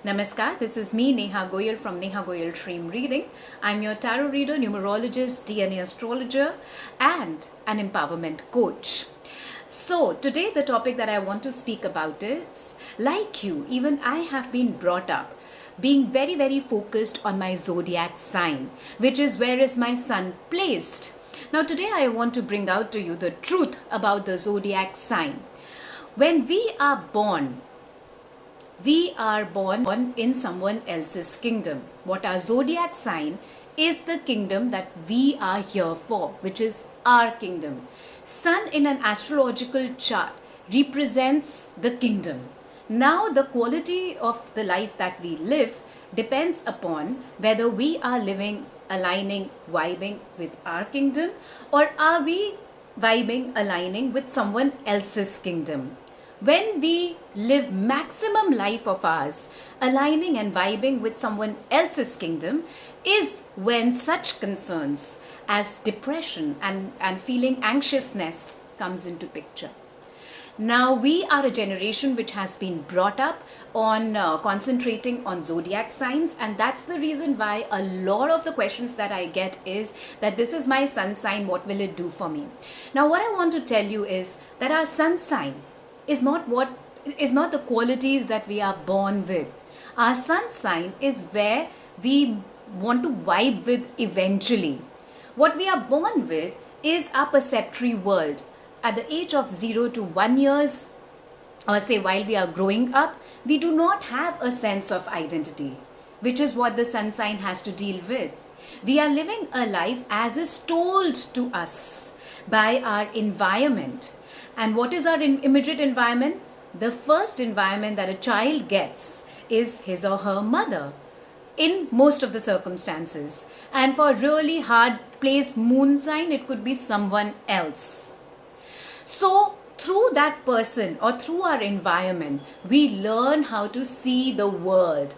Namaskar, this is me, Neha Goyal from Neha Goyal Dream Reading. I'm your tarot reader, numerologist, DNA astrologer, and an empowerment coach. So, today the topic that I want to speak about is, like you, even I have been brought up being very focused on my zodiac sign, which is where is my sun placed. Now, today I want to bring out to you the truth about the zodiac sign. When we are born in someone else's kingdom. What our zodiac sign is the kingdom that we are here for, which is our kingdom. Sun in an astrological chart represents the kingdom. Now, the quality of the life that we live depends upon whether we are living, aligning, vibing with our kingdom, or are we vibing, aligning with someone else's kingdom. When we live maximum life of ours, aligning and vibing with someone else's kingdom, is when such concerns as depression and feeling anxiousness comes into picture. Now, we are a generation which has been brought up on concentrating on zodiac signs, and that's the reason why a lot of the questions that I get is that this is my sun sign, what will it do for me? Now, what I want to tell you is that our sun sign is not the qualities that we are born with. Our sun sign is where we want to vibe with eventually. What we are born with is our perceptory world. At the age of 0 to 1 years, or say while we are growing up, we do not have a sense of identity, which is what the sun sign has to deal with. We are living a life as is told to us by our environment. And what is our immediate environment? The first environment that a child gets is his or her mother in most of the circumstances. And for a really hard placed moon sign, it could be someone else. So through that person or through our environment, we learn how to see the world,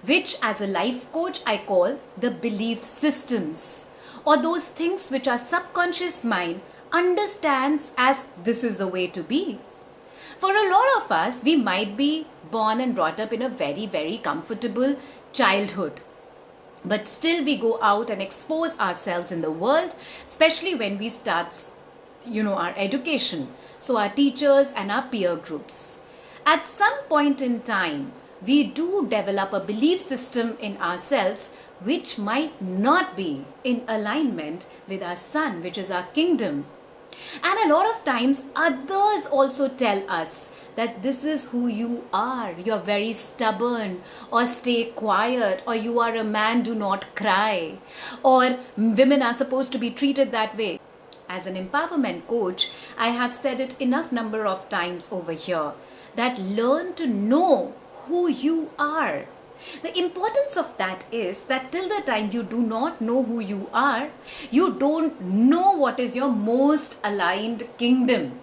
which as a life coach I call the belief systems, or those things which our subconscious mind understands as this is the way to be. For a lot of us, we might be born and brought up in a very comfortable childhood. But still we go out and expose ourselves in the world, especially when we start, our education. So our teachers and our peer groups. At some point in time, we do develop a belief system in ourselves which might not be in alignment with our sun, which is our kingdom. And a lot of times others also tell us that this is who you are. You're very stubborn, or stay quiet, or you are a man, do not cry, or women are supposed to be treated that way. As an empowerment coach, I have said it enough number of times over here that learn to know who you are. The importance of that is that till the time you do not know who you are, you don't know what is your most aligned kingdom.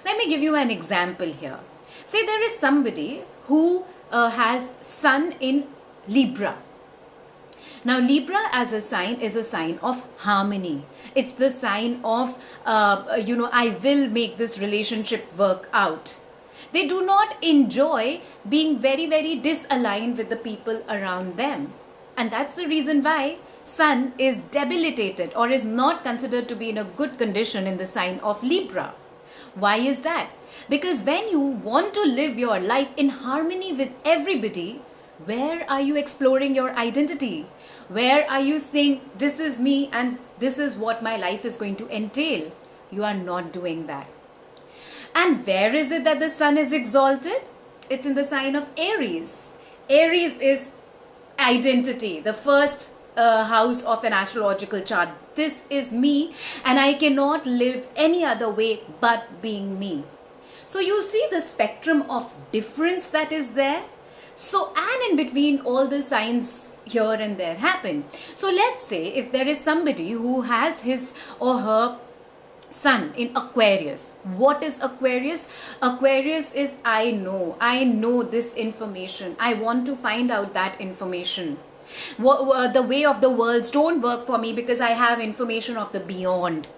Let me give you an example here. Say there is somebody who has sun in Libra. Now, Libra as a sign is a sign of harmony. It's the sign of, I will make this relationship work out. They do not enjoy being very disaligned with the people around them. And that's the reason why sun is debilitated or is not considered to be in a good condition in the sign of Libra. Why is that? Because when you want to live your life in harmony with everybody, where are you exploring your identity? Where are you saying, this is me and this is what my life is going to entail? You are not doing that. And where is it that the sun is exalted? It's in the sign of Aries. Aries is identity, the first house of an astrological chart. This is me, and I cannot live any other way but being me. So you see the spectrum of difference that is there. So, and in between all the signs here and there happen. So let's say if there is somebody who has his or her sun in Aquarius. What is Aquarius? Aquarius is I know this information. I want to find out that information. The way of the worlds don't work for me because I have information of the beyond.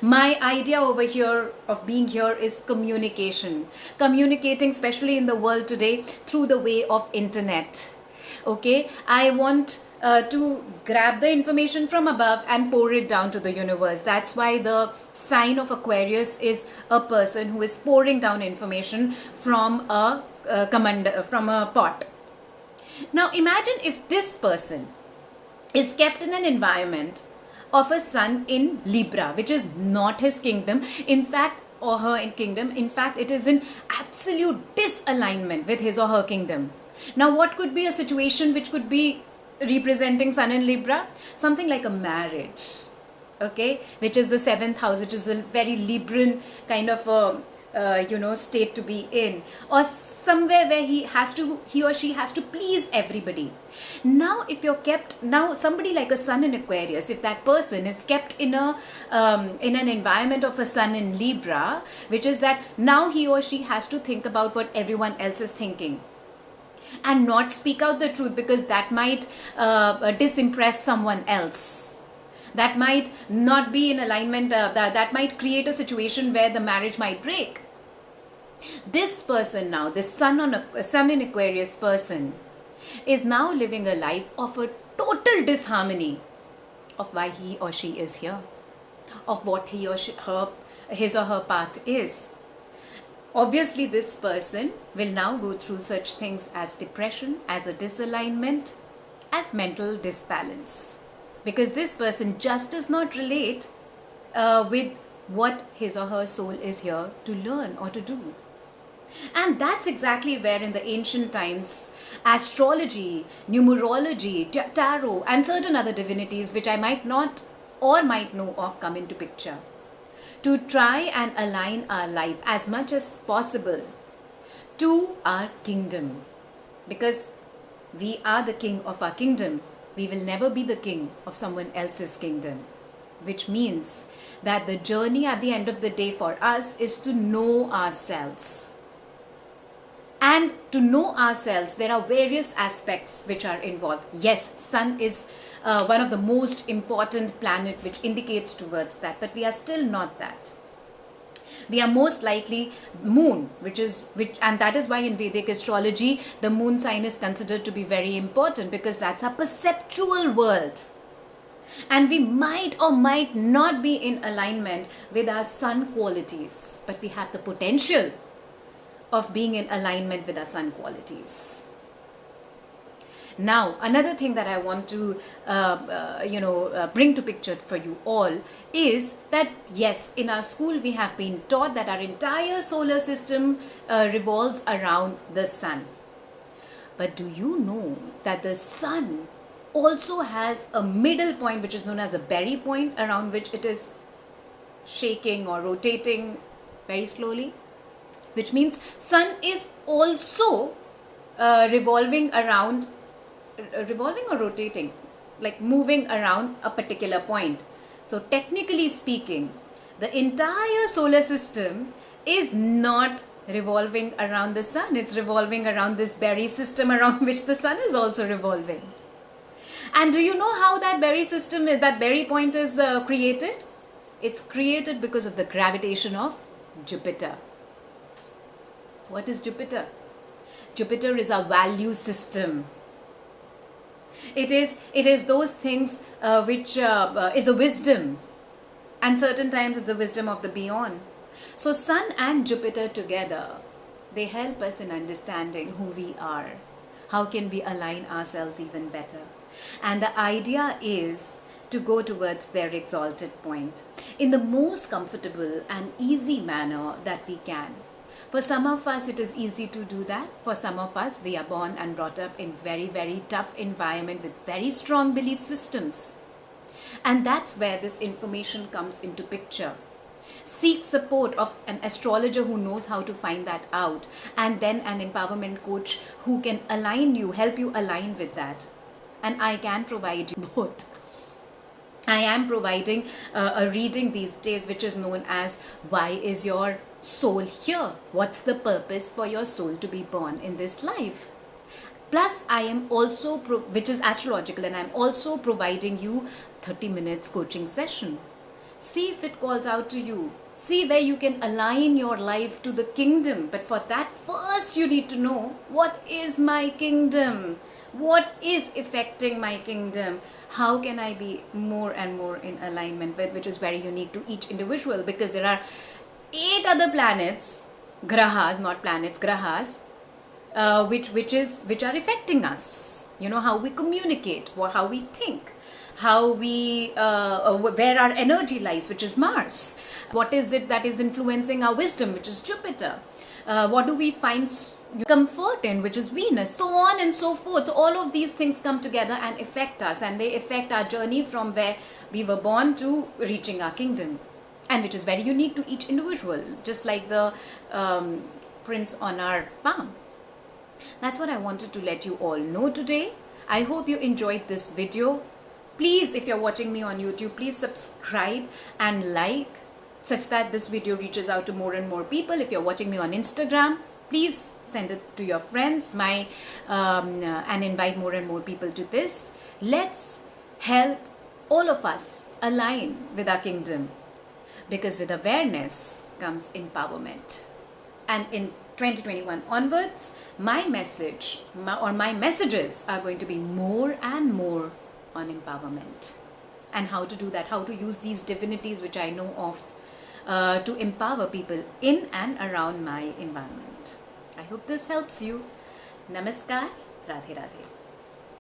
My idea over here of being here is communication. Communicating, especially in the world today, through the way of internet. Okay, I want to grab the information from above and pour it down to the universe. That's why the sign of Aquarius is a person who is pouring down information from a from a pot. Now imagine if this person is kept in an environment of a sun in Libra, which is not his kingdom, in fact, or her in kingdom. In fact, it is in absolute disalignment with his or her kingdom. Now, what could be a situation which could be representing sun in Libra? Something like a marriage, okay, which is the seventh house, which is a very Libran kind of a state to be in, or somewhere where he or she has to please everybody. Now if you're kept, now somebody like a sun in Aquarius, if that person is kept in a in an environment of a sun in Libra, which is that now he or she has to think about what everyone else is thinking and not speak out the truth, because that might disimpress someone else. That might not be in alignment, that might create a situation where the marriage might break. This person now, this sun in Aquarius person, is now living a life of a total disharmony of why he or she is here, of what he or she, his or her path is. Obviously, this person will now go through such things as depression, as a disalignment, as mental disbalance, because this person just does not relate with what his or her soul is here to learn or to do. And that's exactly where in the ancient times, astrology, numerology, tarot, and certain other divinities which I might not or might know of come into picture, to try and align our life as much as possible to our kingdom. Because we are the king of our kingdom, we will never be the king of someone else's kingdom. Which means that the journey at the end of the day for us is to know ourselves. And to know ourselves, there are various aspects which are involved. Yes, sun is one of the most important planet which indicates towards that, but we are still not that. We are most likely moon, and that is why in Vedic astrology, the moon sign is considered to be very important, because that's our perceptual world. And we might or might not be in alignment with our sun qualities, but we have the potential of being in alignment with our sun qualities. Now, another thing that I want to bring to picture for you all is that yes, in our school we have been taught that our entire solar system revolves around the sun. But do you know that the sun also has a middle point, which is known as the berry point, around which it is shaking or rotating very slowly? Which means sun is also revolving or rotating, like moving around a particular point. So technically speaking, the entire solar system is not revolving around the sun. It's revolving around this berry system around which the sun is also revolving. And do you know how that berry system, that berry point is created? It's created because of the gravitation of Jupiter. What is Jupiter? Jupiter is our value system. It is those things which is the wisdom, and certain times is the wisdom of the beyond. So sun and Jupiter together, they help us in understanding who we are. How can we align ourselves even better? And the idea is to go towards their exalted point in the most comfortable and easy manner that we can. For some of us, it is easy to do that. For some of us, we are born and brought up in very, very tough environment with very strong belief systems. And that's where this information comes into picture. Seek support of an astrologer who knows how to find that out, and then an empowerment coach who can align you, help you align with that. And I can provide you both. I am providing a reading these days which is known as Why is your soul here? What's the purpose for your soul to be born in this life? Plus, I am also, which is astrological, and I'm also providing you 30 minutes coaching session. See if it calls out to you. See where you can align your life to the kingdom. But for that, first you need to know, what is my kingdom? What is affecting my kingdom? How can I be more and more in alignment with, which is very unique to each individual, because there are 8 other planets, grahas, not planets, grahas, which are affecting us. You know, how we communicate, how we think, how we where our energy lies, which is Mars. What is it that is influencing our wisdom, which is Jupiter? What do we find comfort in, which is Venus? So on and so forth. So all of these things come together and affect us, and they affect our journey from where we were born to reaching our kingdom, and which is very unique to each individual, just like the prints on our palm. That's what I wanted to let you all know today. I hope you enjoyed this video. Please, if you're watching me on YouTube, please subscribe and like, such that this video reaches out to more and more people. If you're watching me on Instagram, please send it to your friends, and invite more and more people to this. Let's help all of us align with our kingdom, because with awareness comes empowerment. And in 2021 onwards, my message or my messages are going to be more and more on empowerment, and how to do that, how to use these divinities which I know of to empower people in and around my environment. I hope this helps you. Namaskar. Radhe Radhe.